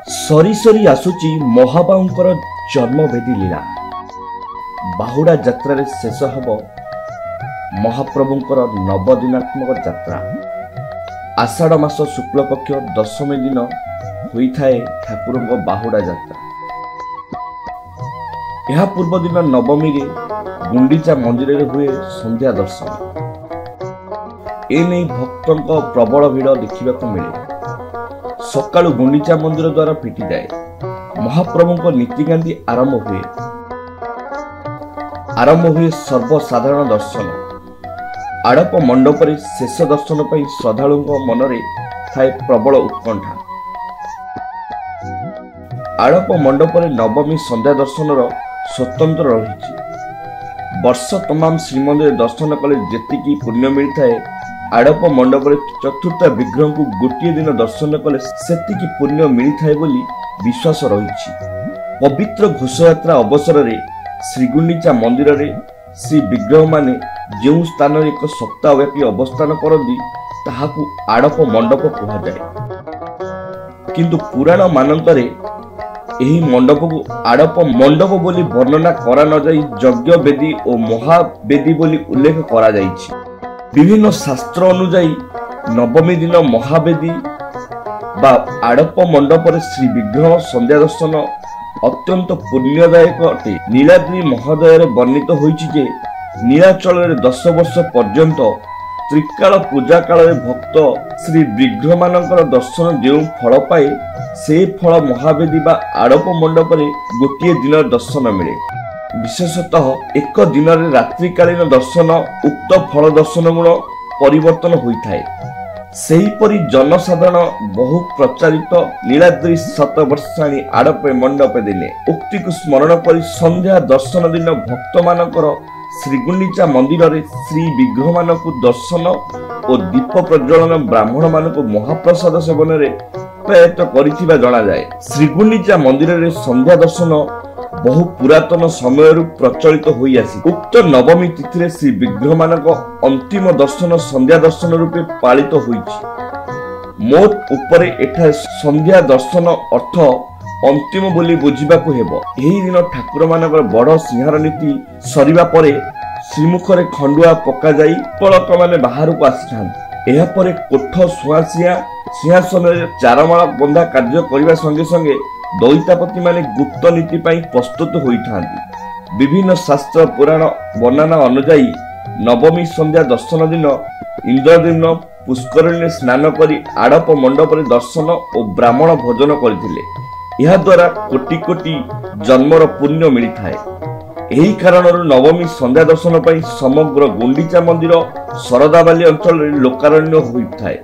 सरी सरी आसुची महाबाहुंकर जन्मभेदी लीला। बाहुड़ा यात्रा रे शेष हब महाप्रभुंकर नवदिनात्मक यात्रा। आषाढ़ मास शुक्ल पक्ष दशमी दिन होइथाए ठाकुरंक बाहुड़ा यात्रा। यह पूर्व दिन नवमी रे गुंडीचा मंदिर रे हुए संध्या दर्शन। एने भक्तों प्रबल भीड़ देखा मिले। सकाळु गुंडीचा मंदिर द्वारा फिटी जाए। महाप्रभुंक नीतिकांति आरंभ हुए सर्वसाधारण दर्शन। आड़प मंडप रे शेष दर्शन पर श्रद्धालुओं मनरे थाए प्रबल उत्कंठा। आड़प मंडप रे नवमी संध्या दर्शन स्वतंत्र रही। वर्ष तमाम श्रीमंदिर दर्शन कले जेतिकी पुण्य मिलता है, आड़प मंडप रे चतुर्थ विग्रह को गोटे दिन दर्शन कले सेतिकी पुण्य मिलता बोली विश्वास रही। पवित्र घोषयात्रा अवसर रे श्रीगुंडीचा मंदिर रे श्री विग्रह माने जो स्थान एक सप्ताहव्यापी अवस्थान करती ताहाकू आड़प मंडप कहुए। किंतु पुराण मानंतरे एही मंडप को आड़प मंडप बोली वर्णना करा न जाई यज्ञ वेदी और महावेदी बोली उल्लेख करा जाइछि। विभिन्न शास्त्र अनुजाई नवमी दिन महावेदी बा आड़प मंडप रे श्री विग्रह संध्या दर्शन अत्यंत पुण्यदायक अटे। नीलाद्री महोदय वर्णित होइछि जे नीलाचल रे 10 वर्ष पर्यंत त्रिकाल पूजा काल रे भक्त श्री विग्रह मानकर दर्शन जो फल पाए से फल महावेदी बा आड़प मंडप रे गोटे दिन दर्शन मिले। विशेषतः एक दिन रे रात्रिकालीन दर्शन उक्त फल दर्शन गुण परिवर्तन होइथाए। सेहीपरि जनसाधारण बहु प्रचारित नीलाद्री शतवर्षाणी आड़प मंडप दिने उक्ति को स्मरण करी संध्या दर्शन दिन भक्त मानकर श्रीगुंडीचा मंदिर रे श्री विग्रह मानकु दर्शन और दीप प्रज्वलन ब्राह्मण मानकु महाप्रसाद सेवन रे प्रयत्न करिथिबा जणा जाए। श्रीगुंडीचा मंदिर रे संध्या दर्शन बहु पुरातन समय प्रचलित होई आसी। उक्त नवमी तिथि रे श्री विग्रह मानक अंतिम दर्शन संध्या दर्शन रूपे पालित होईछि। मोट उपरे एठा संध्या दर्शन अर्थ अंतिम बोली बुझिबाकू हेबो। एही दिन ठाकुर मानकर बड़ सिंहार नीति सरिबा परे श्रीमुख रे खंडुआ पका जाई पलक माने बाहर को आसीथान। एहा परे कोठ सुआसिया सिंहासन रे चारमाला बंधा कार्य करिबा संगे संगे दैतापति माने गुप्त नीति पाई प्रस्तुत होइथांती। विभिन्न शास्त्र पुराण वर्णना अनुजाई नवमी संध्या दर्शन दिन इंद्रदेव पुष्करणी स्नान करी आड़प मंडप रे दर्शन और ब्राह्मण भोजन करथिले। यह द्वारा कोटि कोटि जन्मर पुण्य मिलिथाए। एही कारणरू नवमी संध्या दर्शन पाई समग्र गुंडीचा मंदिर शरदाबाली अंचल रे लोकारण्य होइथाए।